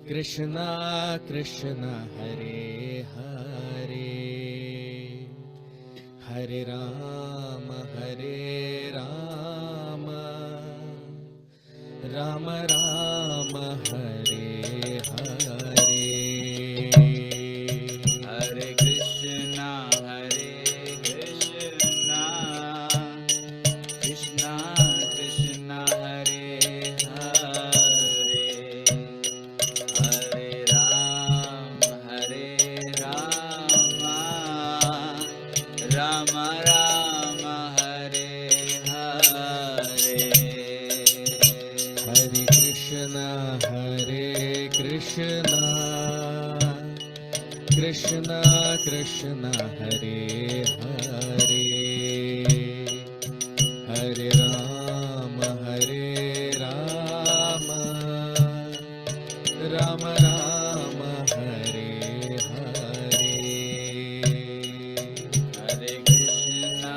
Krishna Krishna Hare Hare Hare Rama Rama Rama Hare Hare Hare Krishna Krishna Krishna Hare Hare Hare Rama Rama Rama Hare Hare Hare Krishna Krishna Krishna Hare Hare Hare Rama Rama Rama Hare Hare Hare Krishna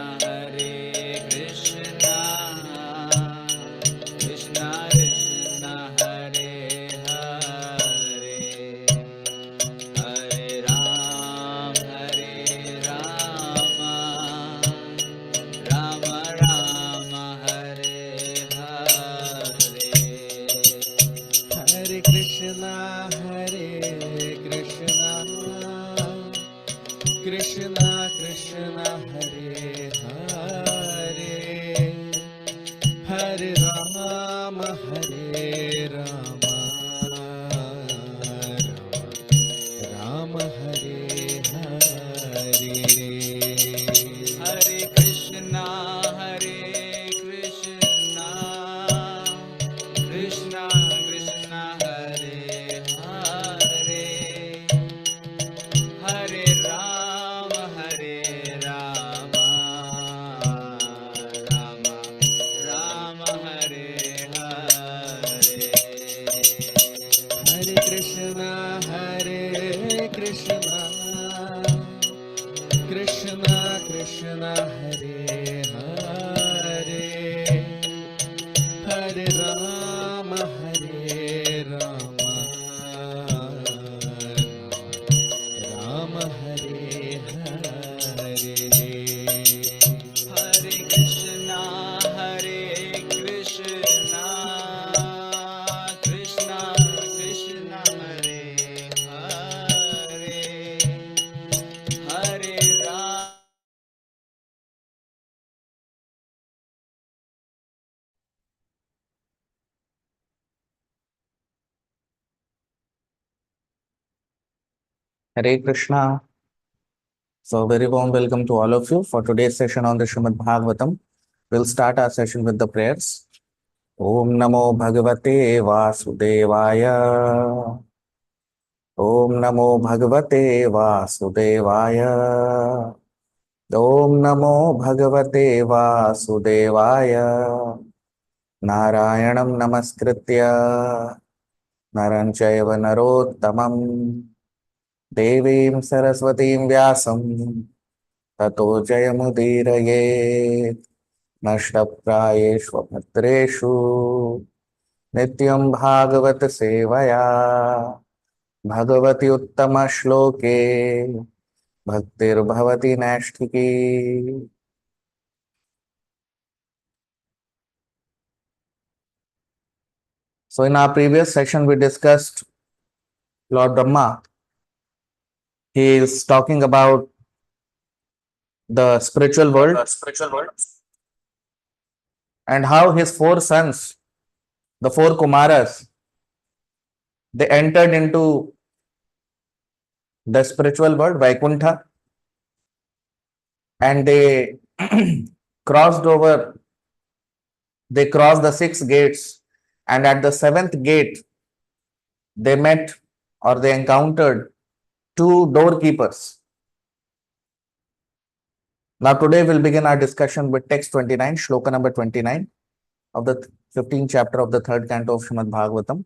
Krishna Krishna Hare Hare Hare Rama Rama Rama Hare Hare Hare Krishna Krishna Krishna Hare Hare Hare Rama Rama Hare Hare Hare Krishna Krishna Krishna Hare Hare Hare Rama Rama Rama Hare Hare Hare Krishna Krishna Krishna Hare Hare Hare Rama Rama Hare Hare Hare Krishna Krishna Krishna Hare Hare Hare Rama Hare Krishna. So, very warm welcome to all of you for today's session on the Srimad Bhagavatam. We'll start our session with the prayers. Om Namo Bhagavate Vasudevaya. Om Namo Bhagavate Vasudevaya. Om Namo Bhagavate Vasudevaya. Narayanam Namaskritya. Naranchayva Narottamam. Devim Saraswatim Vyasam. ततो जयमुदीरयेत् नष्टप्रायेष्वभद्रेषु नित्यं भागवत सेवया भगवति उत्तमश्लोके भक्तिर्भवति नैष्ठिकी. So in our previous session we discussed Lord Brahma. He is talking about the spiritual world and how his four sons, the four Kumaras, they entered into the spiritual world, Vaikuntha, and they crossed over, they crossed the 6 gates, and at the 7th gate, they met or they encountered 2 doorkeepers. Now, today we'll begin our discussion with text 29, Shloka number 29 of the 15th chapter of the 3rd canto of Srimad Bhagavatam.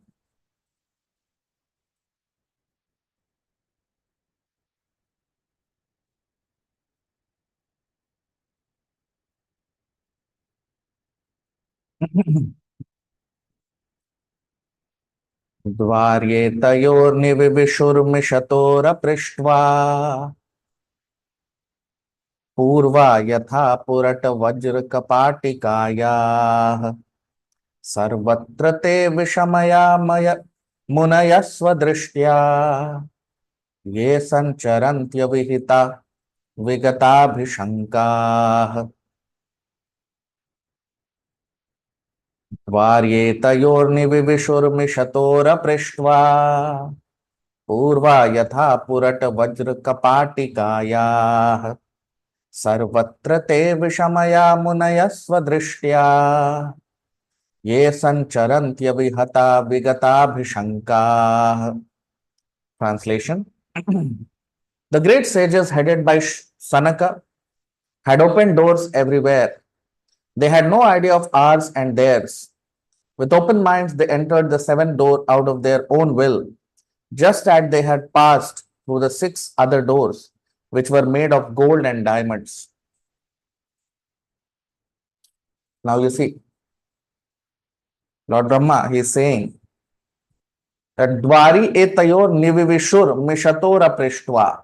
द्वार्ये तयोर्निविविशुर्मिषतोरपृष्ट्वा पूर्वा यथा पुरटवज्रकपाटिकायाः सर्वत्र ते विषमयामय मुनयः स्वदृष्ट्या ये सञ्चरन्त्यविहिता विगताभिशङ्काः द्वार्ये तयोर्निविविशुर्मिषतोरपृष्ट्वा पूर्वा यथा पुरटवज्रकपाटिकायाः सर्वत्र ते विषमया मुनयः स्वदृष्ट्या ये सञ्चरन्त्यविहता विगताभिशङ्काः. Translation. The great sages headed by Sanaka had opened doors everywhere. They had no idea of ours and theirs. With open minds, they entered the seventh door out of their own will, just as they had passed through the six other doors, which were made of gold and diamonds. Now you see, Lord Brahma, he is saying that Dwari etayor nivivishur mishator aprishtva.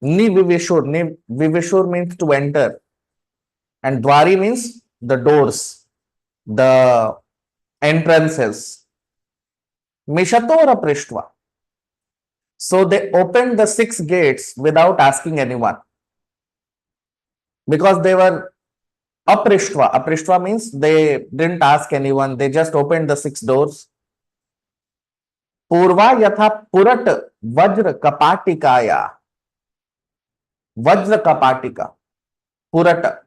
Nivivishur, nivivishur means to enter, and Dwari means the doors, the entrances. Mishator aprishtva. So they opened the six gates without asking anyone, because they were aprishtva. Aprishtva means they didn't ask anyone, they just opened the six doors. Purva yatha purat vajra kapatikaya. Vajra kapatika. Purata.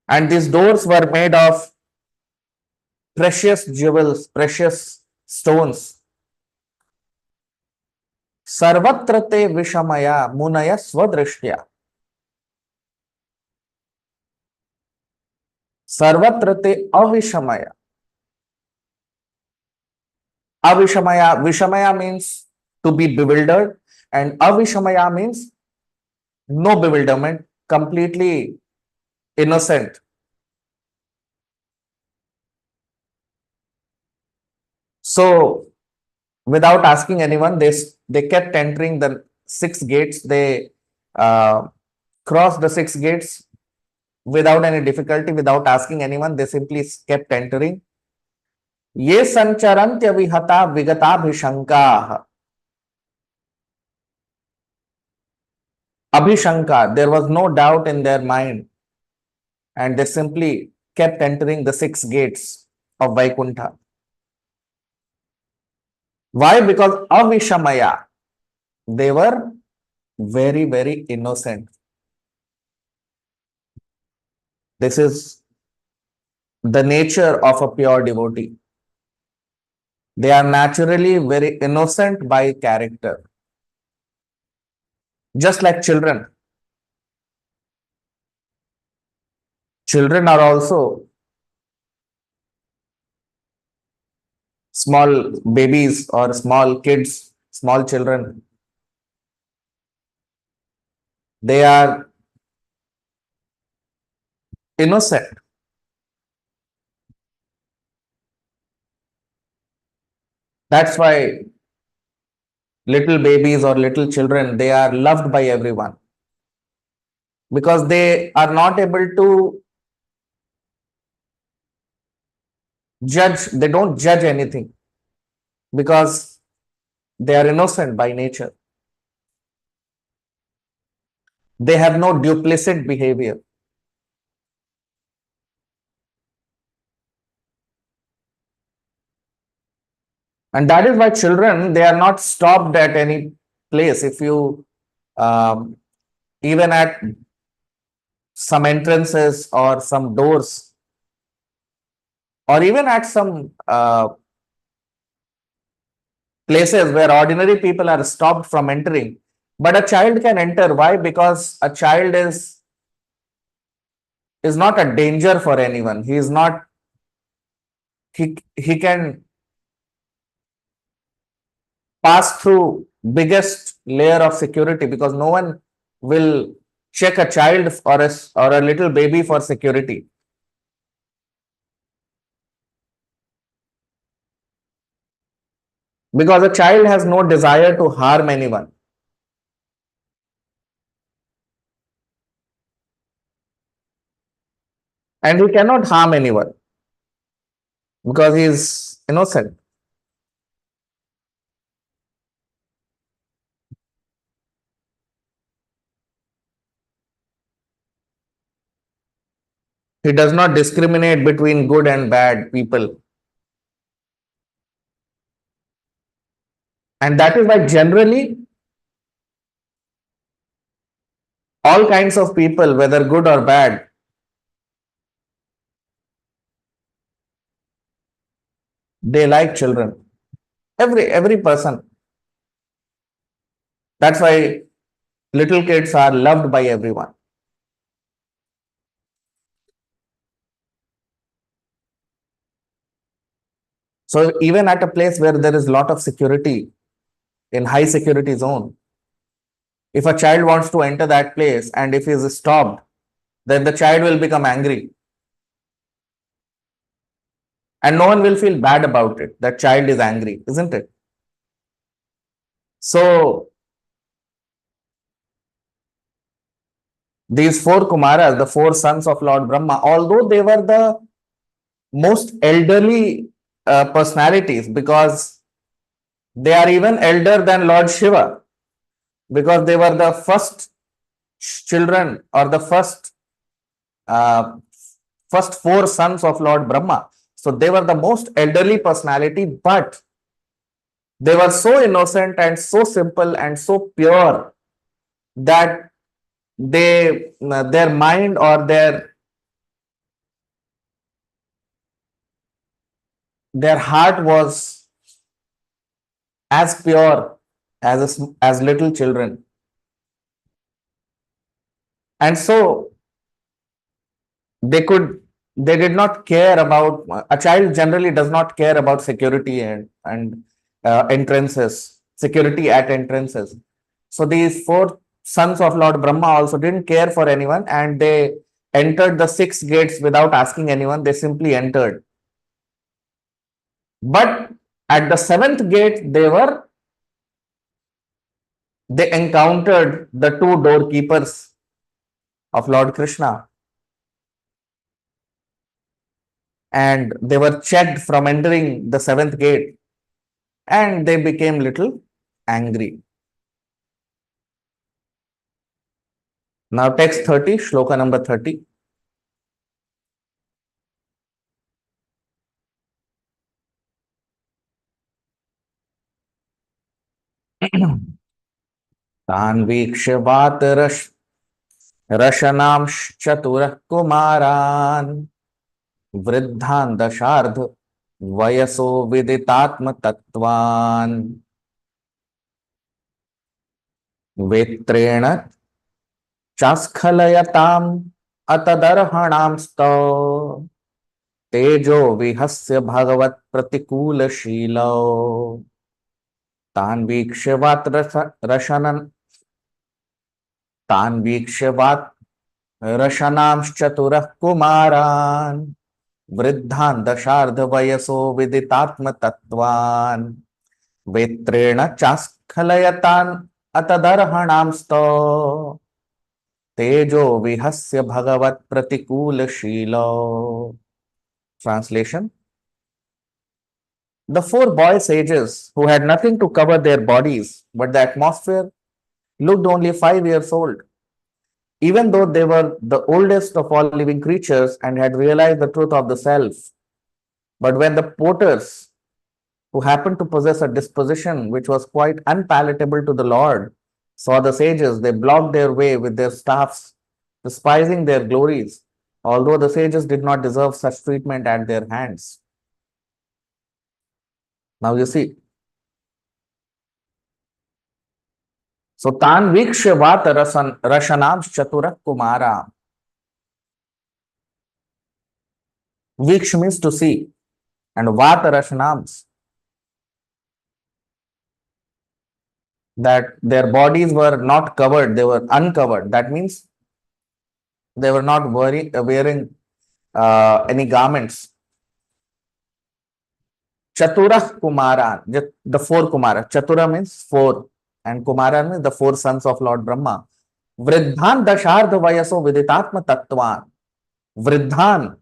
And these doors were made of precious jewels, precious stones. Sarvatra te vishamaya munaya swadrishtya. Sarvatra te avishamaya. Avishamaya, Vishamaya means to be bewildered, and Avishamaya means no bewilderment, completely innocent. So, without asking anyone, they kept entering the six gates. They crossed the six gates without any difficulty, without asking anyone. They simply kept entering. Ye sancharantya vihata vigatabhishankaah. Abhishanka, there was no doubt in their mind, and they simply kept entering the six gates of Vaikuntha. Why? Because avishamaya, they were very, very innocent. This is the nature of a pure devotee. They are naturally very innocent by character. Just like children. Children are also small babies or small kids, small children. They are innocent. That's why little babies or little children, they are loved by everyone, because they are not able to judge, they don't judge anything, because they are innocent by nature. They have no duplicit behavior. And that is why children, they are not stopped at any place. If you, even at some entrances or some doors, or even at some places where ordinary people are stopped from entering, but a child can enter. Why? Because a child is not a danger for anyone. He is not, he can pass through biggest layer of security, because no one will check a child or a little baby for security. because a child has no desire to harm anyone. And he cannot harm anyone because he is innocent. He does not discriminate between good and bad people. And that is why generally all kinds of people, whether good or bad, they like children. Every person. That's why little kids are loved by everyone. So even at a place where there is a lot of security, in high security zone, if a child wants to enter that place and if he is stopped, then the child will become angry. And no one will feel bad about it. That child is angry, isn't it? So these four Kumaras, the four sons of Lord Brahma, although they were the most elderly personalities, because they are even elder than Lord Shiva, because they were the first children or the first four sons of Lord Brahma. So they were the most elderly personality, but they were so innocent and so simple and so pure that their mind or their heart was as pure as little children. And so they did not care about, a child generally does not care about security and entrances, security at entrances. So these four sons of Lord Brahma also didn't care for anyone, and they entered the six gates without asking anyone. They simply entered. But at the seventh gate, they encountered the two doorkeepers of Lord Krishna, and they were checked from entering the seventh gate, and they became little angry. Now text 30, shloka number 30. तान् वीक्ष्य रशनांश्चतुरः कुमारान् वृद्धान् दशार्ध वयसो विदितात्मतत्त्वान् वेत्रेण चास्खलयताम् अतदर्हणांस्तौ तेजो विहस्य भगवत् प्रतिकूलशीलौ तान् वीक्ष्य वात रशनांश्चतुरः कुमारान् वृद्धान् दशार्ध वयसो विदितात्मतत्त्वान् वेत्रेण चास्खलयतान् अतदर्हणांस्तौ तेजो विहस्य भगवत् प्रतिकूलशीलो. Translation: the four boy sages who had nothing to cover their bodies, but the atmosphere looked only 5 years old, even though they were the oldest of all living creatures and had realized the truth of the self. But when the porters, who happened to possess a disposition which was quite unpalatable to the Lord, saw the sages, they blocked their way with their staffs, despising their glories, although the sages did not deserve such treatment at their hands. Now you see. So tan vikshya vata rashanam chatura kumara. Viksh means to see, and vata rashanams, that their bodies were not covered, they were uncovered. That means they were not wearing any garments. Chaturah Kumaran, the four Kumara. Chatura means four, and Kumaran means the four sons of Lord Brahma. Vriddhan Dashardha Vayaso Viditatma Tattvan. Vriddhan,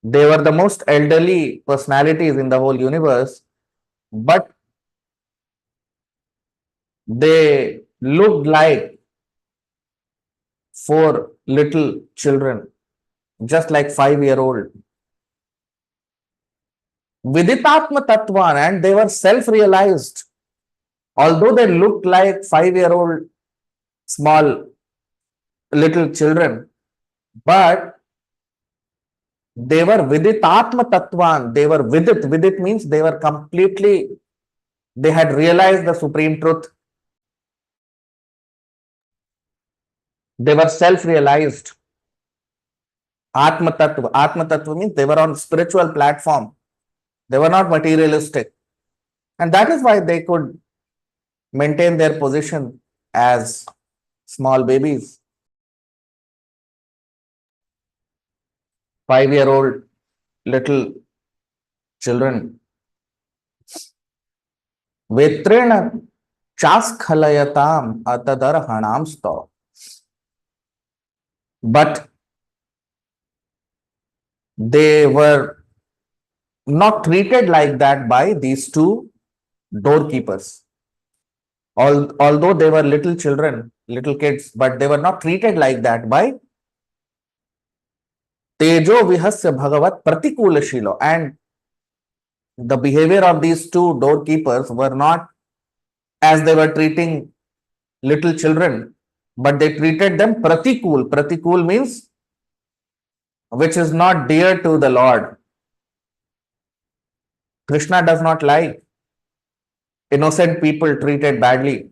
they were the most elderly personalities in the whole universe, but they looked like four little children, just like 5-year-old. Viditatma Tattvan, and they were self-realized. Although they looked like 5-year-old small little children, but they were Viditatma Tattvan. They were Vidit. Vidit means they were completely, they had realized the supreme truth. They were self-realized. Atma Tattva. Atma Tattva means they were on spiritual platform. They were not materialistic. And that is why they could maintain their position as small babies. 5-year-old little children. Vetrena chaskalayatam atadarhanamsto. But they were not treated like that by these two doorkeepers. Although they were little children, little kids, but they were not treated like that by Tejo Vihasya Bhagavat Pratikula Shilo. And the behavior of these two doorkeepers were not as they were treating little children, but they treated them Pratikul. Pratikul means which is not dear to the Lord. Krishna does not like innocent people treated badly.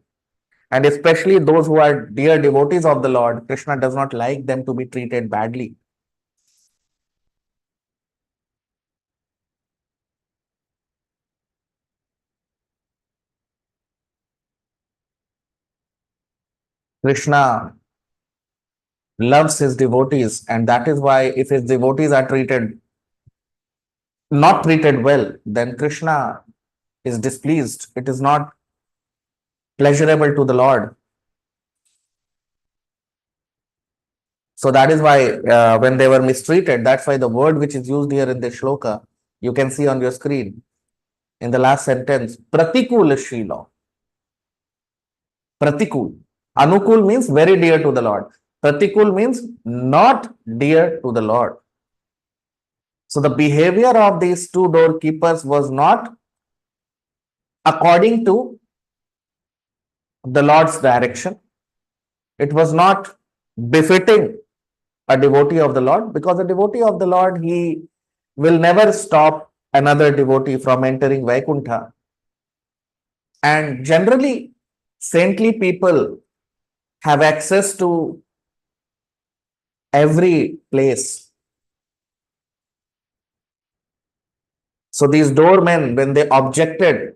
And especially those who are dear devotees of the Lord, Krishna does not like them to be treated badly. Krishna loves his devotees, and that is why if his devotees are not treated well, then Krishna is displeased. It is not pleasurable to the Lord. So that is why when they were mistreated, that's why the word which is used here in the shloka, you can see on your screen in the last sentence, Pratikul Shila. Pratikul. Anukul means very dear to the Lord. Pratikul means not dear to the Lord. So the behavior of these two doorkeepers was not according to the Lord's direction. It was not befitting a devotee of the Lord, because a devotee of the Lord, he will never stop another devotee from entering Vaikuntha. And generally, saintly people have access to every place. So these doormen, when they objected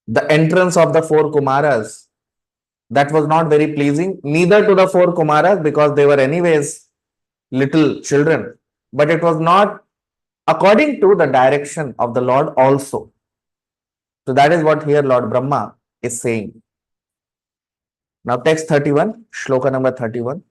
the entrance of the four Kumaras, that was not very pleasing, neither to the four Kumaras, because they were anyways little children, but it was not according to the direction of the Lord also. So that is what here Lord Brahma is saying. Now text 31, shloka number 31.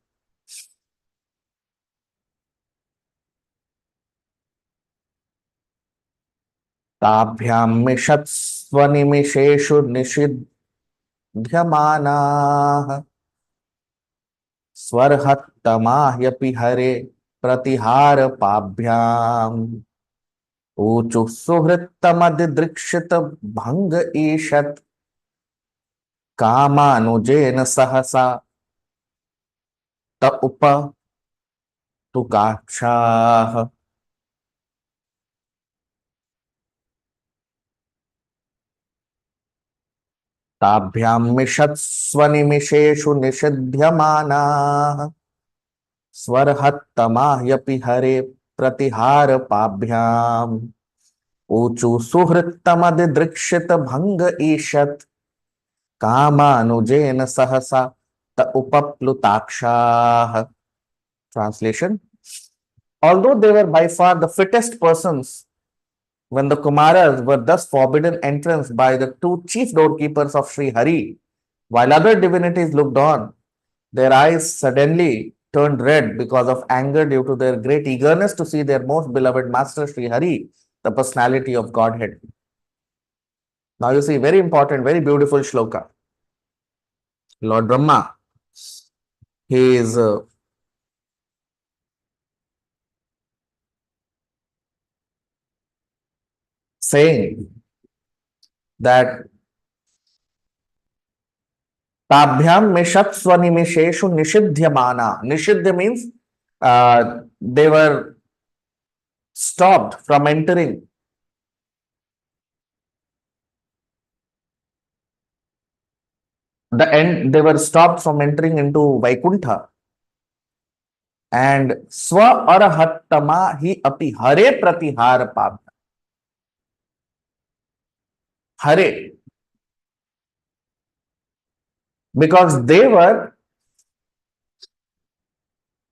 ताभ्याम मिषत्स्वनिमिषेषु निषिध्यमानाः स्वरहत्तमाह्यपि हरे प्रतिहार पाभ्याम ऊचुः सुहृत्तमदिदृक्षित भंग ईषत् कामानुजेन सहसा त उपतुकाक्षाः. ताभ्यां मिषत्स्वनिमिषेषु निषिध्यमानाः स्वरहत्तमाह्यपि हरे प्रतिहार पाभ्याम् ऊचु सुहृत्तमदिदृक्षित भंग ईषत् कामानुजेन सहसा त उपप्लुताक्षाः. Translation: although they were by far the fittest persons when the Kumaras were thus forbidden entrance by the two chief doorkeepers of Sri Hari, while other divinities looked on, their eyes suddenly turned red because of anger due to their great eagerness to see their most beloved master Sri Hari, the personality of Godhead. Now you see, very important, very beautiful shloka. Lord Brahma, he is saying that Tabhyam Mishat Swanimisheshu Nishidhyamana. Nishidhya means they were stopped from entering the end, they were stopped from entering into Vaikuntha. And Swa Arahattama hi api Hare Pratihar Pap. Hare. Because they were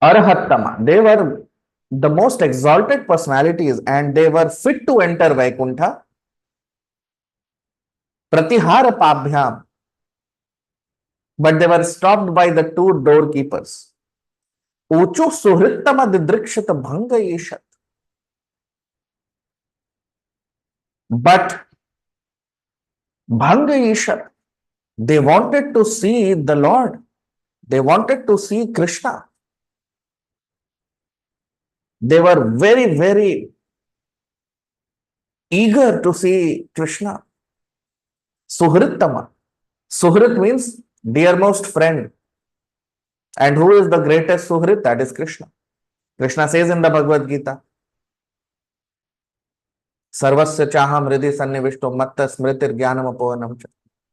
Arahattama, they were the most exalted personalities and they were fit to enter Vaikuntha. Pratihara Pabhyam. But they were stopped by the two doorkeepers. Uchu Suhrittama Didrikshata Bhanga Ishat. But Bhanga Ishat, they wanted to see the Lord. They wanted to see Krishna. They were very, very eager to see Krishna. Suhrittama. Suhrit means dearmost friend. And who is the greatest Suhrit? That is Krishna. Krishna says in the Bhagavad Gita, Sarvasya chaham hridhi sannivishto matta smritir jnanam apohanam cha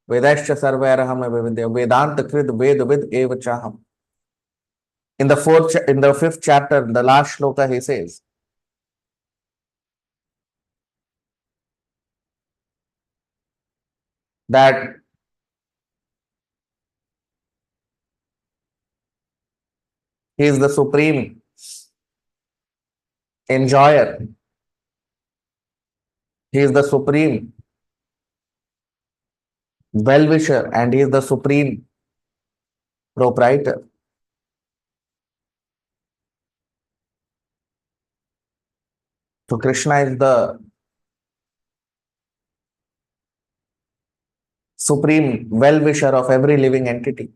vedaischa sarvairaham avividya vedanta krid vedvid eva chaham. In the fifth chapter, the last shloka, he says that he is the supreme enjoyer. He is the supreme well-wisher and he is the supreme proprietor. So Krishna is the supreme well-wisher of every living entity.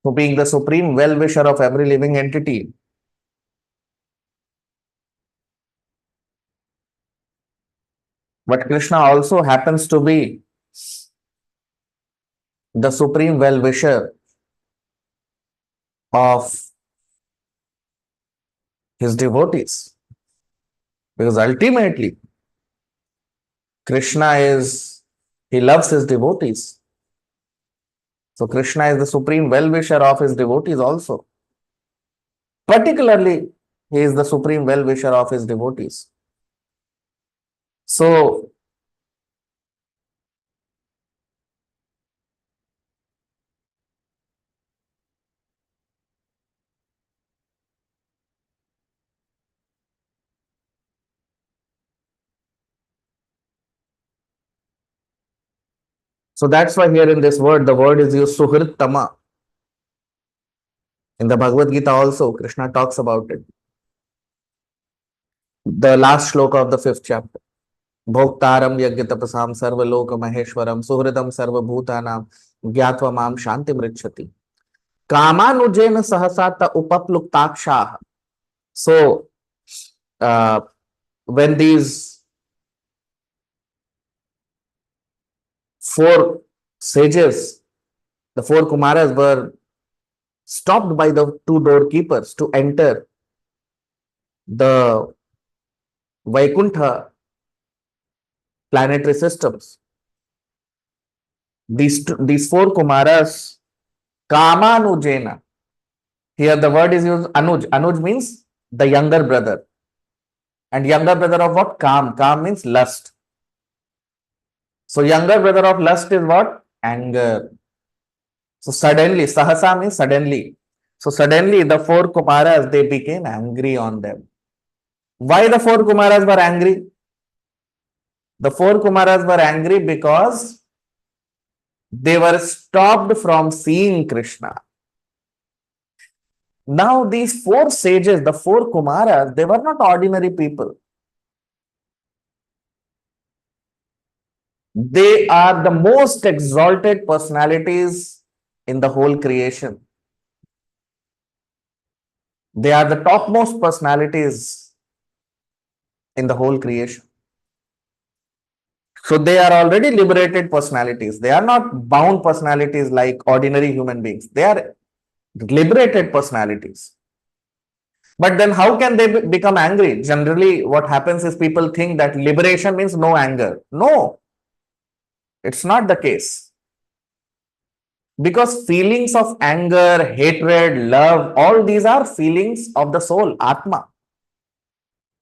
So being the supreme well-wisher of every living entity, but Krishna also happens to be the supreme well-wisher of his devotees. Because ultimately, he loves his devotees. So Krishna is the supreme well-wisher of his devotees also. Particularly, he is the supreme well-wisher of his devotees. So that's why here in this word, the word is used Suhrittama. In the Bhagavad Gita also, Krishna talks about it. The last shloka of the fifth chapter. Bhoktaram yagyatapasam sarvaloka maheshwaram suhridam sarvabhutanam gyatva mam shanti mrichati. Kamanujena sahasata upapluktakshaha. So, when these four sages, the four Kumaras were stopped by the two doorkeepers to enter the Vaikuntha planetary systems. These four Kumaras, Kamanujena. Here the word is used Anuj. Anuj means the younger brother. And younger brother of what? Kam. Kam means lust. So younger brother of lust is what? Anger. So suddenly, Sahasa means suddenly. So suddenly the four Kumaras, they became angry on them. Why the four Kumaras were angry? The four Kumaras were angry because they were stopped from seeing Krishna. Now these four sages, the four Kumaras, they were not ordinary people. They are the most exalted personalities in the whole creation. They are the topmost personalities in the whole creation. So they are already liberated personalities. They are not bound personalities like ordinary human beings. They are liberated personalities. But then how can they become angry? Generally, what happens is people think that liberation means no anger. No, it's not the case. Because feelings of anger, hatred, love, all these are feelings of the soul, Atma.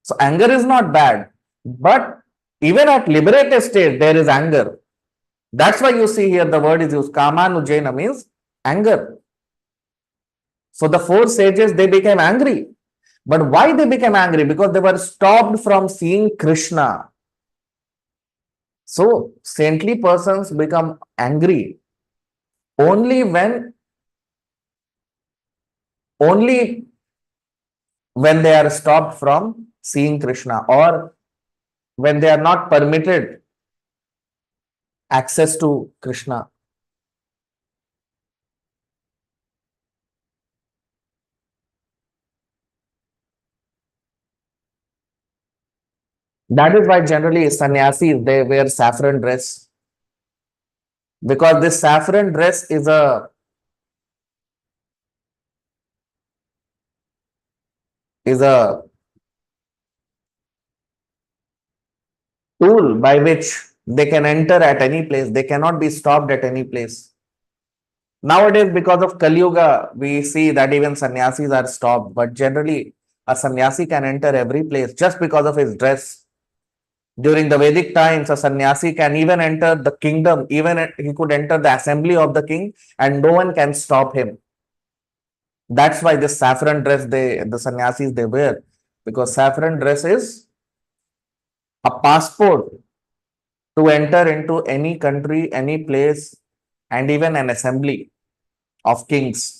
So anger is not bad. But even at liberated state, there is anger. That's why you see here the word is used. Kamanujena means anger. So the four sages, they became angry. But why they became angry? Because they were stopped from seeing Krishna. So saintly persons become angry only when they are stopped from seeing Krishna, or when they are not permitted access to Krishna. That is why generally sannyasis, they wear saffron dress, because this saffron dress is a tool by which they can enter at any place. They cannot be stopped at any place. Nowadays, because of Kali Yuga, we see that even sannyasis are stopped. But generally, a sannyasi can enter every place just because of his dress. During the Vedic times, a sannyasi can even enter the kingdom. Even he could enter the assembly of the king, and no one can stop him. That's why this saffron dress, the sannyasis, they wear, because saffron dress is a passport to enter into any country, any place, and even an assembly of kings.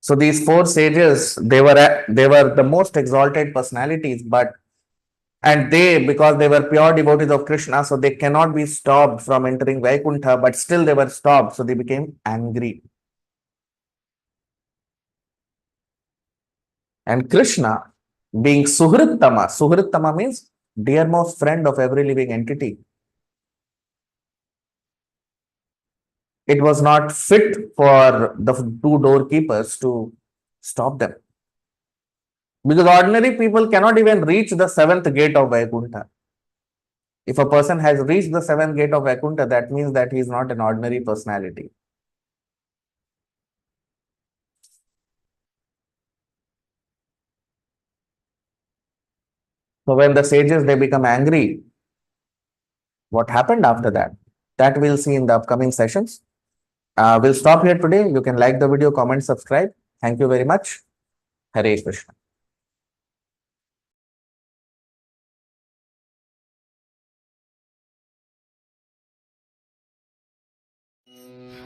So these four sages, they were the most exalted personalities, and they, because they were pure devotees of Krishna, so they cannot be stopped from entering Vaikuntha, but still they were stopped, so they became angry. And Krishna, being Suhrittama means dearmost friend of every living entity. It was not fit for the two doorkeepers to stop them. Because ordinary people cannot even reach the seventh gate of Vaikuntha. If a person has reached the seventh gate of Vaikuntha, that means that he is not an ordinary personality. So when the sages, they become angry, what happened after that? That we'll see in the upcoming sessions. We'll stop here today. You can like the video, comment, subscribe. Thank you very much. Hare Krishna.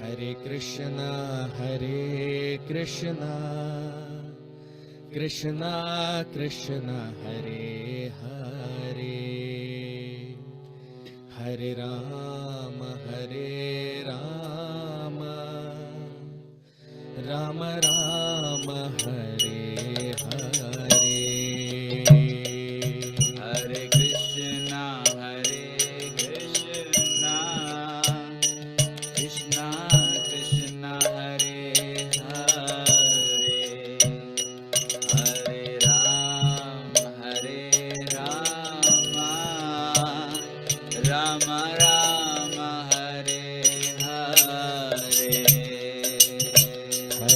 Hare Krishna, Hare Krishna, Krishna Krishna, Hare Hare, Hare Rama, Hare Rama, Rama Rama, Hare Hare. Hare Krishna, Krishna Krishna, Hare Hare, Hare Rama, Rama Rama, Hare Hare.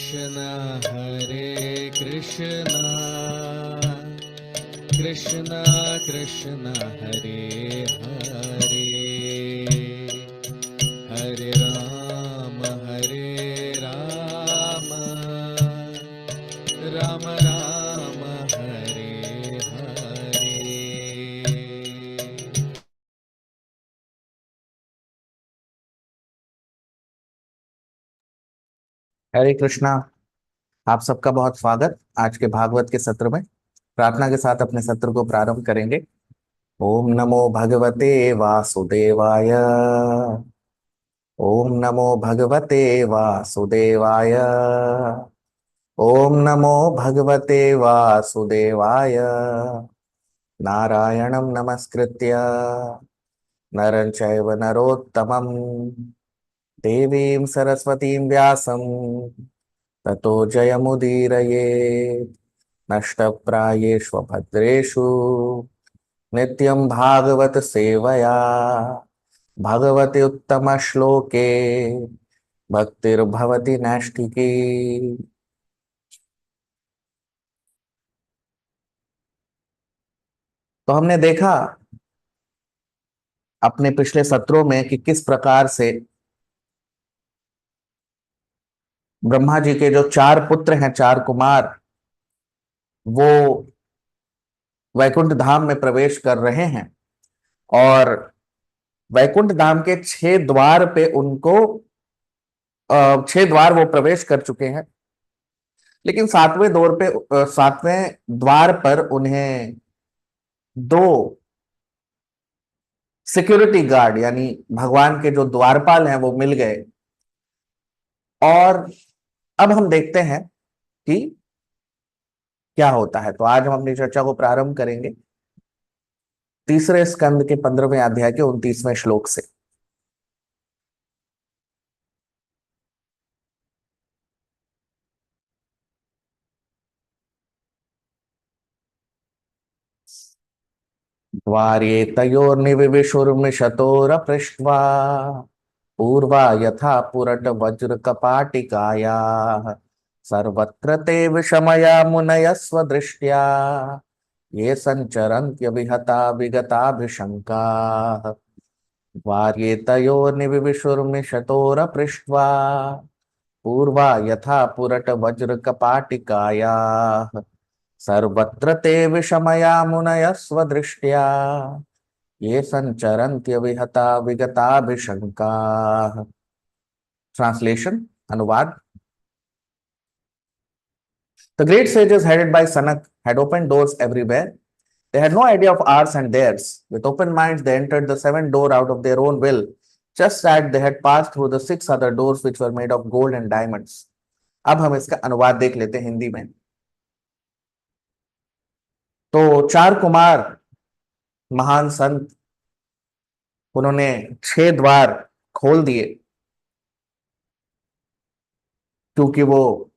Krishna Hare Krishna Krishna Krishna Hare Hare Hare Rama Rama Rama Hare Hare. हरे कृष्णा। आप सबका बहुत स्वागत आज के भागवत के सत्र में। प्रार्थना के साथ अपने सत्र को प्रारंभ करेंगे। ओम नमो भगवते वासुदेवाय। ओम नमो भगवते वासुदेवाय। ओम नमो भगवते वासुदेवाय। नारायणं नमस्कृत्य नरं चैव नरोत्तमं देवीं सरस्वतीं व्यासं ततो जयमुदीरये। नष्टप्रायेषु भद्रेषु नित्यं भागवत सेवया भगवति उत्तम श्लोके भक्तिर्भवति नैष्ठिकी। तो हमने देखा अपने पिछले सत्रों में कि किस प्रकार से ब्रह्मा जी के जो चार पुत्र हैं, चार कुमार, वो वैकुंठ धाम में प्रवेश कर रहे हैं और वैकुंठ धाम के 6 द्वार पे उनको 6 द्वार वो प्रवेश कर चुके हैं, लेकिन 7वें द्वार पर उन्हें 2 सिक्योरिटी गार्ड यानी भगवान के जो द्वारपाल हैं वो मिल गए। और अब हम देखते हैं कि क्या होता है। तो आज हम अपनी चर्चा को प्रारंभ करेंगे तीसरे स्कंद के 15वें अध्याय के 29वें श्लोक से। द्वारे तयोर्निविशुर्मिषतोरपृष्ट्वा पूर्वा यथा पुरट वज्र कपाटिकाया सर्वत्र ते विषमया मुनय स्वदृष्ट्या ये संचरन्त्य विहता विगताभिशंका। द्वारे तयोर्निविशुर्मिषतोरपृष्ट्वा पूर्वा यथा पुरट वज्र कपाटिकाया सर्वत्र ते विषमया मुनय स्वदृष्ट्या ये संचरन्त्य विहता विगताभिशंका। ट्रांसलेशन, अनुवाद। The great sages headed by Sanak had opened doors everywhere. They had no idea of ours and theirs. With open minds, they entered the 7th door out of their own will, just as they had passed through the 6 other doors which were made of gold and diamonds. अब हम इसका अनुवाद देख लेते हैं हिंदी में। तो 4 कुमार महान संत, उन्होंने 6 द्वार खोल दिए क्योंकि वो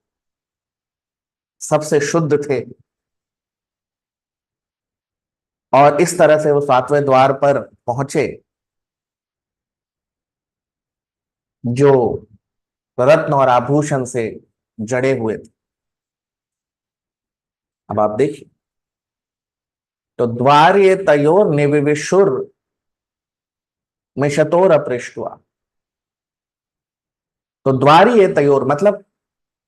सबसे शुद्ध थे और इस तरह से वो 7वें द्वार पर पहुंचे जो रत्न और आभूषण से जड़े हुए थे। अब आप देखिए, तो द्वार ये तयोर निविविशुर मिषतोर अपृष्टवा। तो द्वार ये तयोर मतलब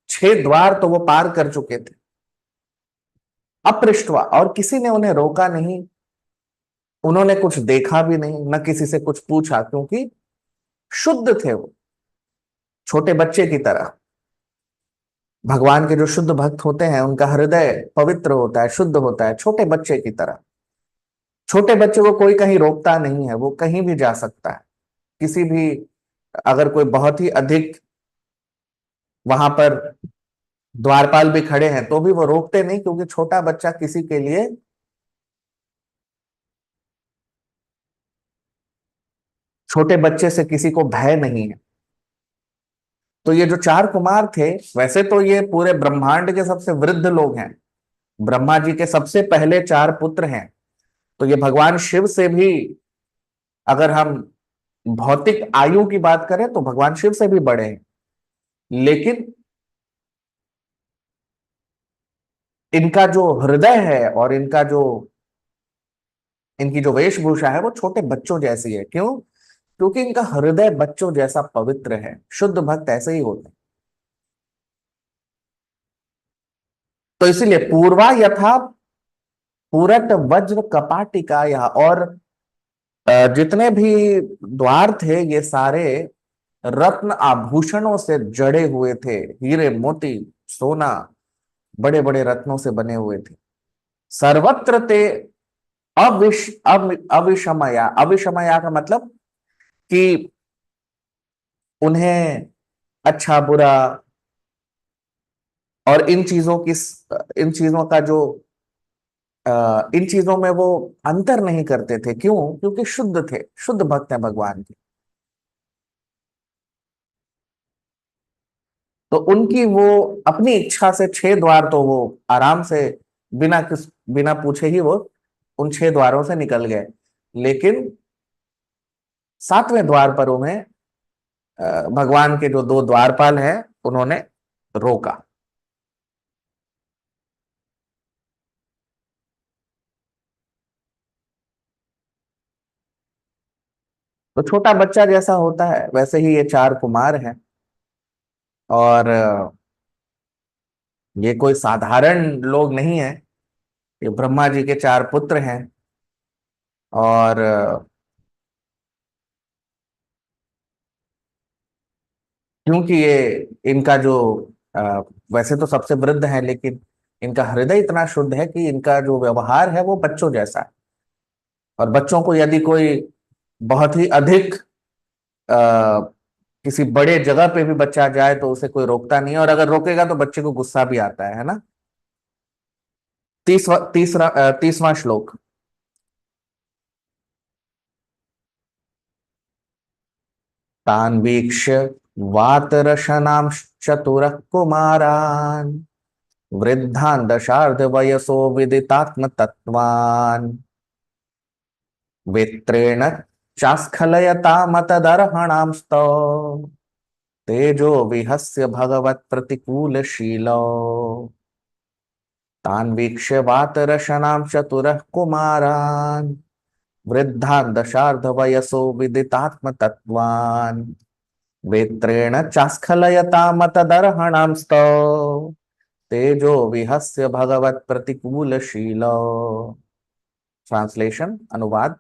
6 द्वार तो वो पार कर चुके थे, अपृष्टवा, और किसी ने उन्हें रोका नहीं, उन्होंने कुछ देखा भी नहीं, न किसी से कुछ पूछा, क्योंकि शुद्ध थे वो, छोटे बच्चे की तरह। भगवान के जो शुद्ध भक्त होते हैं उनका हृदय पवित्र होता है, शुद्ध होता है, छोटे बच्चे की तरह। छोटे बच्चे को कोई कहीं रोकता नहीं है, वो कहीं भी जा सकता है। किसी भी, अगर कोई बहुत ही अधिक वहां पर द्वारपाल भी खड़े हैं तो भी वो रोकते नहीं, क्योंकि छोटा बच्चा किसी के लिए छोटे बच्चे से किसी को भय नहीं है। तो ये जो 4 कुमार थे, वैसे तो ये पूरे ब्रह्मांड के सबसे वृद्ध लोग हैं, ब्रह्मा जी के सबसे पहले 4 पुत्र हैं। तो ये भगवान शिव से भी, अगर हम भौतिक आयु की बात करें तो भगवान शिव से भी बड़े हैं, लेकिन इनका जो हृदय है और इनकी जो वेशभूषा है वो छोटे बच्चों जैसी है। क्यों? क्योंकि इनका हृदय बच्चों जैसा पवित्र है। शुद्ध भक्त ऐसे ही होते हैं। तो इसीलिए पूर्वा यथा पूरट वज्र कपाटिका, यह और जितने भी द्वार थे ये सारे रत्न आभूषणों से जड़े हुए थे। हीरे मोती सोना बड़े बड़े रत्नों से बने हुए थे। सर्वत्र ते अविषमया। अविषमया का मतलब कि उन्हें अच्छा बुरा और इन चीजों का जो इन चीजों में वो अंतर नहीं करते थे। क्यों? क्योंकि शुद्ध थे, शुद्ध भक्त हैं भगवान के। तो उनकी वो अपनी इच्छा से 6 द्वार तो वो आराम से बिना पूछे ही वो उन 6 द्वारों से निकल गए। लेकिन 7वें द्वार पर उन्हें भगवान के जो 2 द्वारपाल हैं उन्होंने रोका। तो छोटा बच्चा जैसा होता है वैसे ही ये 4 कुमार हैं। और ये कोई साधारण लोग नहीं है। ये ब्रह्मा जी के 4 पुत्र हैं। और क्योंकि ये इनका जो अ, वैसे तो सबसे वृद्ध है, लेकिन इनका हृदय इतना शुद्ध है कि इनका जो व्यवहार है वो बच्चों जैसा है। और बच्चों को यदि कोई बहुत ही अधिक किसी बड़े जगह पे भी बच्चा जाए तो उसे कोई रोकता नहीं है, और अगर रोकेगा तो बच्चे को गुस्सा भी आता है ना। 30वां श्लोक। तान् वीक्ष्य वातरशनांश्चतुरः कुमारान् वृद्धान् दशार्धवयसो विदितात्मतत्त्वान् वेत्रेण चास्खलयतामतदर्हणांस्तौ तेजो विहस्य भगवत् प्रतिकूलशीलौ तान् वीक्ष्य वातरशनां चतुरः कुमारान् वृद्धान् दशार्धवयसो विदितात्मतत्त्वान् वेत्रेण चास्खलयतामतदर्हणांस्तौ तेजो विहस्य भगवत् प्रतिकूलशीलौ। ट्रांसलेशन अनुवाद।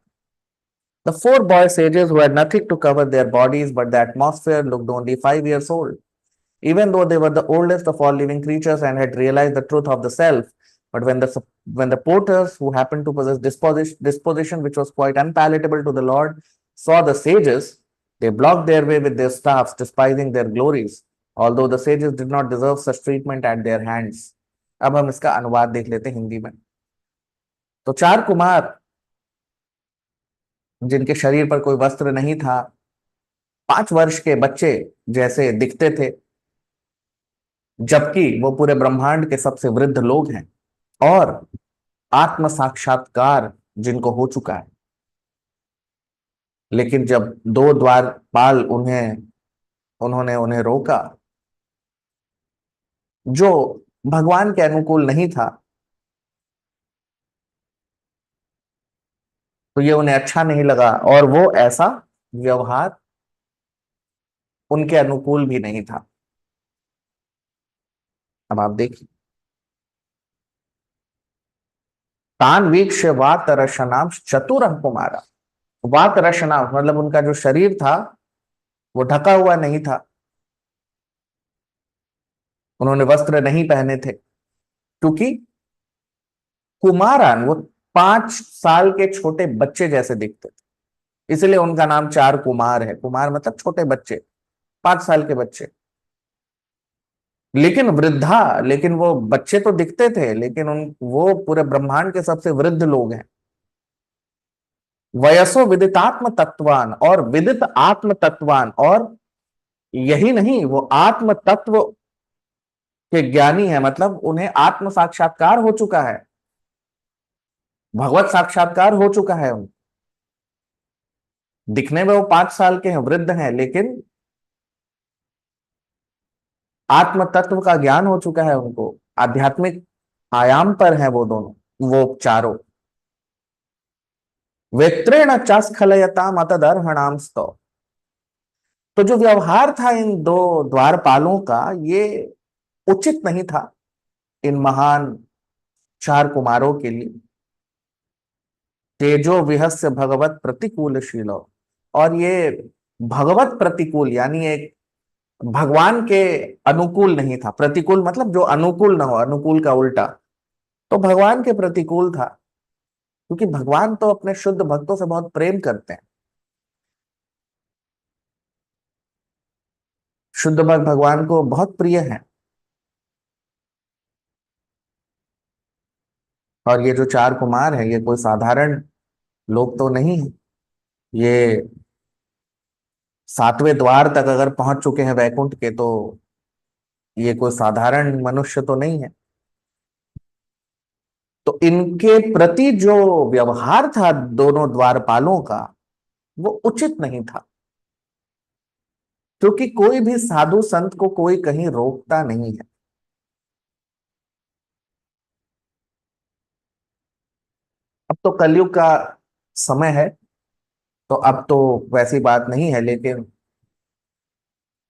The 4 boy sages who had nothing to cover their bodies but the atmosphere looked only 5 years old, even though they were the oldest of all living creatures and had realized the truth of the self. But when the porters, who happened to possess disposition which was quite unpalatable to the Lord, saw the sages, they blocked their way with their staffs, despising their glories, although the sages did not deserve such treatment at their hands. अब हम इसका अनुवाद देख लेते हैं हिंदी में। तो 4 कुमार जिनके शरीर पर कोई वस्त्र नहीं था, 5 वर्ष के बच्चे जैसे दिखते थे, जबकि वो पूरे ब्रह्मांड के सबसे वृद्ध लोग हैं और आत्म साक्षात्कार जिनको हो चुका है। लेकिन जब 2 द्वारपाल उन्होंने उन्हें रोका, जो भगवान के अनुकूल नहीं था, तो ये उन्हें अच्छा नहीं लगा और वो ऐसा व्यवहार उनके अनुकूल भी नहीं था। अब आप देखिए, तान वीक्ष्य वातरशनाम चतुर कुमारा। वातरशनाम मतलब उनका जो शरीर था वो ढका हुआ नहीं था, उन्होंने वस्त्र नहीं पहने थे, क्योंकि कुमारान वो 5 साल के छोटे बच्चे जैसे दिखते थे। इसलिए उनका नाम 4 कुमार है। कुमार मतलब छोटे बच्चे, 5 साल के बच्चे। लेकिन वो बच्चे तो दिखते थे, लेकिन वो पूरे ब्रह्मांड के सबसे वृद्ध लोग हैं। वयसो विदितात्म तत्वान, और विदित आत्म तत्वान, और यही नहीं, वो आत्म तत्व के ज्ञानी है, मतलब उन्हें आत्म साक्षात्कार हो चुका है, भगवत साक्षात्कार हो चुका है। दिखने में वो 5 साल के हैं, वृद्ध हैं, लेकिन आत्म तत्व का ज्ञान हो चुका है उनको। आध्यात्मिक आयाम पर हैं वो दोनों, वो चारों। वेत्रेण चास्खलयताम अतदर्हणाम स्तो। तो जो व्यवहार था इन दो द्वारपालों का, ये उचित नहीं था इन महान चार कुमारों के लिए। तेजो विहस्य भगवत प्रतिकूलशीलो। और ये भगवत प्रतिकूल यानी एक भगवान के अनुकूल नहीं था। प्रतिकूल मतलब जो अनुकूल ना हो, अनुकूल का उल्टा। तो भगवान के प्रतिकूल था, क्योंकि भगवान तो अपने शुद्ध भक्तों से बहुत प्रेम करते हैं। शुद्ध भक्त भगवान को बहुत प्रिय हैं। और ये जो चार कुमार हैं, ये कोई साधारण लोग तो नहीं है। ये सातवें द्वार तक अगर पहुंच चुके हैं वैकुंठ के, तो ये कोई साधारण मनुष्य तो नहीं है। तो इनके प्रति जो व्यवहार था दोनों द्वारपालों का, वो उचित नहीं था। क्योंकि कोई भी साधु संत को कोई कहीं रोकता नहीं है। अब तो कलयुग का समय है, तो अब तो वैसी बात नहीं है, लेकिन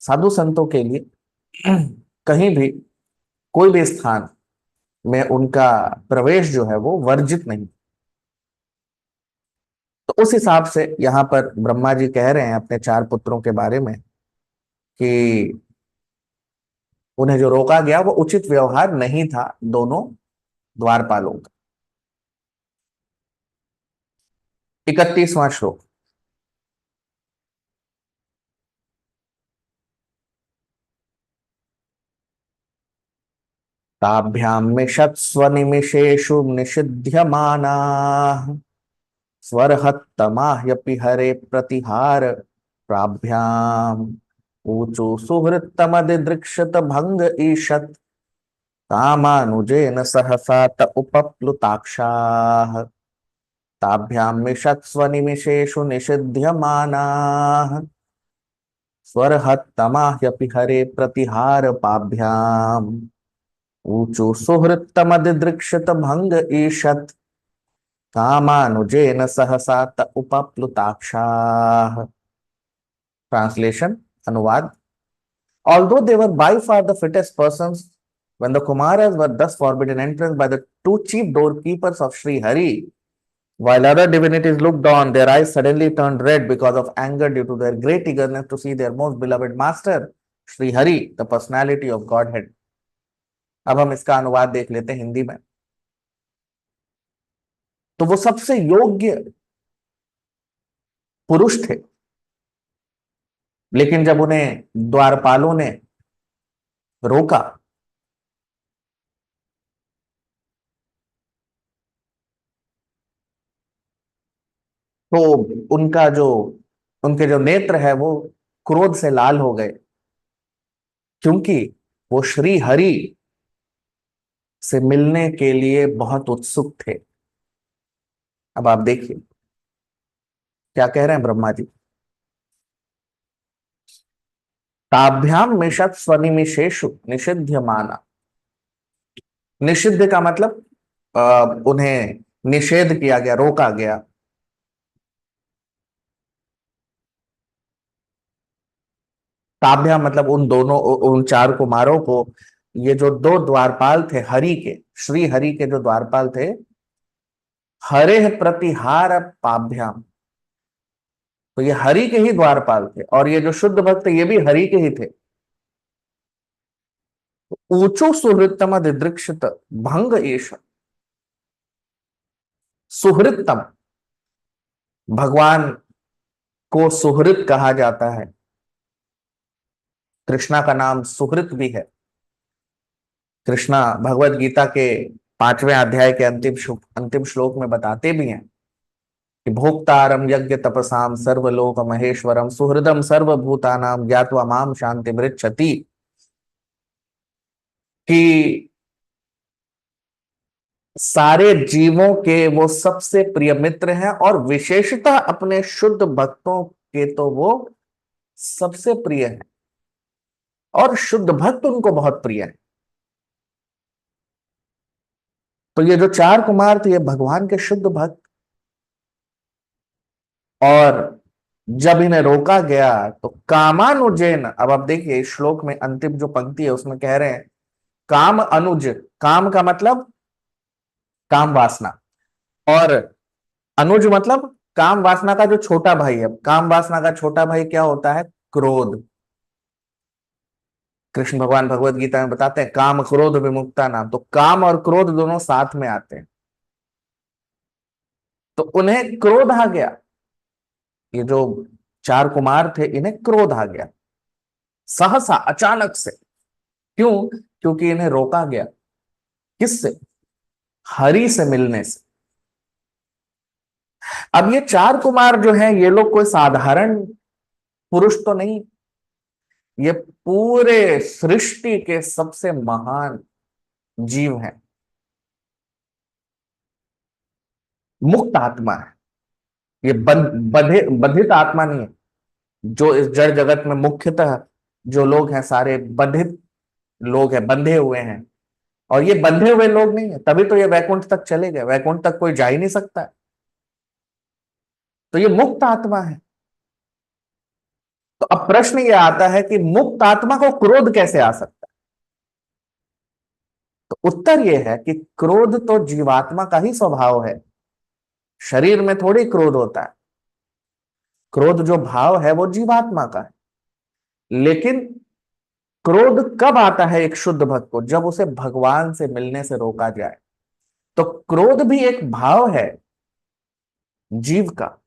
साधु संतों के लिए कहीं भी कोई भी स्थान में उनका प्रवेश जो है वो वर्जित नहीं। तो उस हिसाब से यहाँ पर ब्रह्मा जी कह रहे हैं अपने चार पुत्रों के बारे में कि उन्हें जो रोका गया वो उचित व्यवहार नहीं था दोनों द्वारपालों का। 31वां श्लोक। ताभ्यां मिषत्स्वनिमिषेषु निषिध्यमानाः स्वरहत्तमाह्यपि हरे प्रतिहार प्राभ्याम् ऊचु सुहृत्तमदिदृक्षत भंग ईषत् कामानुजेन सहसा त उपप्लुताक्षाः ताभ्यां मिषत्स्वनिमिषेषु निषिध्यमानाः स्वरहत्तमाह्यपि हरे प्रतिहार पाभ्याम् ऊचु सुहृत्तमदिदृक्षत भंग ईषत् कामानुजेन सहसा त उपप्लुताक्षाः। ट्रांसलेशन, अनुवाद। Although they were by far the fittest persons, when the Kumaras were thus forbidden entrance by the two chief doorkeepers of Sri Hari, while other divinities looked on, their eyes suddenly turned red because of anger due to their great eagerness to see their most beloved master, Sri Hari, the personality of Godhead. अब हम इसका अनुवाद देख लेते हैं हिंदी में। तो वो सबसे योग्य पुरुष थे, लेकिन जब उन्हें द्वारपालों ने रोका, तो उनके जो नेत्र है वो क्रोध से लाल हो गए, क्योंकि वो श्री हरि से मिलने के लिए बहुत उत्सुक थे। अब आप देखिए क्या कह रहे हैं ब्रह्मा जी। ताभ्याम मिषत स्वनिमिषेषु निषिध्यमाना। निषिद्ध का मतलब उन्हें निषेध किया गया, रोका गया। ताभ्याम मतलब उन दोनों, उन चार कुमारों को, ये जो दो द्वारपाल थे हरि के, श्री हरि के जो द्वारपाल थे, हरे प्रतिहार पाभ्याम, तो ये हरि के ही द्वारपाल थे। और ये जो शुद्ध भक्त ये भी हरि के ही थे। ऊंचो सुहृतम दिदृक्षत भंग एष। सुहृतम, भगवान को सुहृत कहा जाता है। कृष्णा का नाम सुहृत भी है। कृष्णा भगवत गीता के 5वें अध्याय के अंतिम श्लोक में बताते भी हैं कि भोक्तारम यज्ञ तपसाम सर्वलोक महेश्वरम सुहृदम सर्वभूतानाम ज्ञात्वा माम शांति मृच्छति। कि सारे जीवों के वो सबसे प्रिय मित्र हैं, और विशेषतः अपने शुद्ध भक्तों के तो वो सबसे प्रिय हैं, और शुद्ध भक्त उनको बहुत प्रिय है। तो ये जो चार कुमार थे ये भगवान के शुद्ध भक्त, और जब इन्हें रोका गया तो कामानुजेन, अब आप देखिए इस श्लोक में अंतिम जो पंक्ति है उसमें कह रहे हैं काम अनुज, काम का मतलब काम वासना, और अनुज मतलब काम वासना का जो छोटा भाई है। काम वासना का छोटा भाई क्या होता है? क्रोध। कृष्ण भगवान भगवत गीता में बताते हैं काम क्रोध विमुक्ता नाम, तो काम और क्रोध दोनों साथ में आते हैं। तो उन्हें क्रोध आ गया, ये जो चार कुमार थे इन्हें क्रोध आ गया सहसा, अचानक से। क्यों? क्योंकि इन्हें रोका गया, किससे? हरि से मिलने से। अब ये चार कुमार जो हैं ये लोग कोई साधारण पुरुष तो नहीं, ये पूरे सृष्टि के सबसे महान जीव हैं, मुक्त आत्मा है। ये बधित आत्मा नहीं है। जो इस जड़ जगत में मुख्यतः जो लोग हैं सारे बधित लोग हैं, बंधे हुए हैं। और ये बंधे हुए लोग नहीं है, तभी तो ये वैकुंठ तक चले गए, वैकुंठ तक कोई जा ही नहीं सकता है। तो ये मुक्त आत्मा है। तो अब प्रश्न ये आता है कि मुक्त आत्मा को क्रोध कैसे आ सकता है? तो उत्तर यह है कि क्रोध तो जीवात्मा का ही स्वभाव है, शरीर में थोड़ी क्रोध होता है। क्रोध जो भाव है वो जीवात्मा का है। लेकिन क्रोध कब आता है एक शुद्ध भक्त को? जब उसे भगवान से मिलने से रोका जाए। तो क्रोध भी एक भाव है जीव का,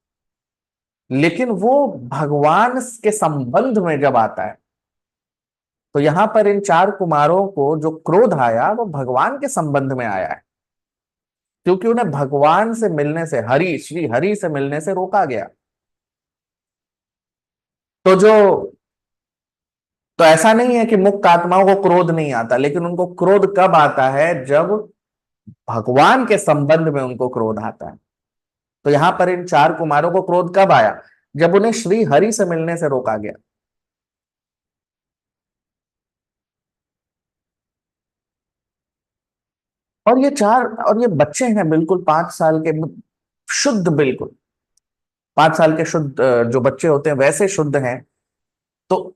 लेकिन वो भगवान के संबंध में जब आता है। तो यहां पर इन चार कुमारों को जो क्रोध आया वो भगवान के संबंध में आया है, क्योंकि उन्हें भगवान से मिलने से, हरि श्री हरि से मिलने से रोका गया। तो जो तो ऐसा नहीं है कि मुक्त आत्माओं को क्रोध नहीं आता, लेकिन उनको क्रोध कब आता है? जब भगवान के संबंध में उनको क्रोध आता है। तो यहां पर इन चार कुमारों को क्रोध कब आया? जब उन्हें श्री हरि से मिलने से रोका गया। और ये बच्चे हैं बिल्कुल 5 साल के, शुद्ध बिल्कुल 5 साल के शुद्ध जो बच्चे होते हैं वैसे शुद्ध हैं। तो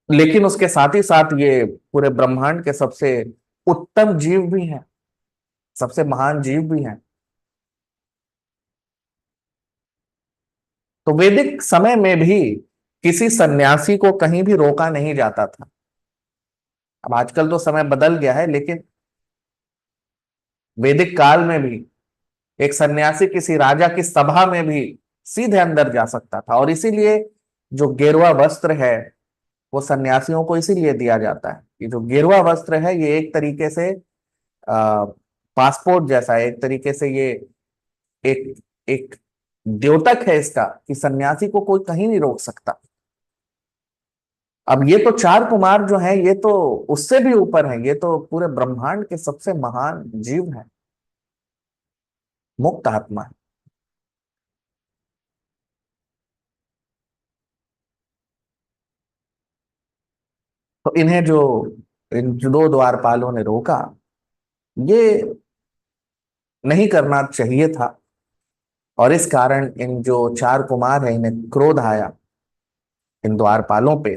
लेकिन उसके साथ ही साथ ये पूरे ब्रह्मांड के सबसे उत्तम जीव भी हैं, सबसे महान जीव भी हैं। तो वैदिक समय में भी किसी सन्यासी को कहीं भी रोका नहीं जाता था। अब आजकल तो समय बदल गया है, लेकिन वैदिक काल में भी एक सन्यासी किसी राजा की सभा में भी सीधे अंदर जा सकता था। और इसीलिए जो गेरुआ वस्त्र है वो सन्यासियों को इसीलिए दिया जाता है। ये जो गेरुआ वस्त्र है ये एक तरीके से पासपोर्ट जैसा है, एक तरीके से ये एक एक द्योतक है इसका, कि सन्यासी को कोई कहीं नहीं रोक सकता। अब ये तो चार कुमार जो हैं ये तो उससे भी ऊपर हैं, ये तो पूरे ब्रह्मांड के सबसे महान जीव हैं, मुक्त आत्मा है। तो इन्हें जो इन जो दो द्वारपालों ने रोका, ये नहीं करना चाहिए था। और इस कारण इन जो चार कुमार हैं इन्हें क्रोध आया इन द्वारपालों पे।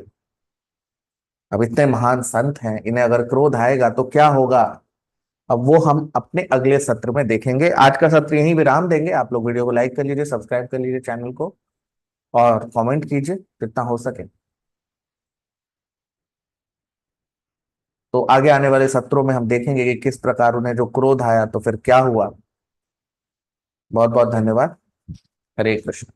अब इतने महान संत हैं, इन्हें अगर क्रोध आएगा तो क्या होगा? अब वो हम अपने अगले सत्र में देखेंगे। आज का सत्र यहीं विराम देंगे। आप लोग वीडियो को लाइक कर लीजिए, सब्सक्राइब कर लीजिए चैनल को, और कमेंट कीजिए जितना हो सके। तो आगे आने वाले सत्रों में हम देखेंगे कि किस प्रकार उन्हें जो क्रोध आया तो फिर क्या हुआ। बहुत बहुत धन्यवाद। हरे कृष्ण।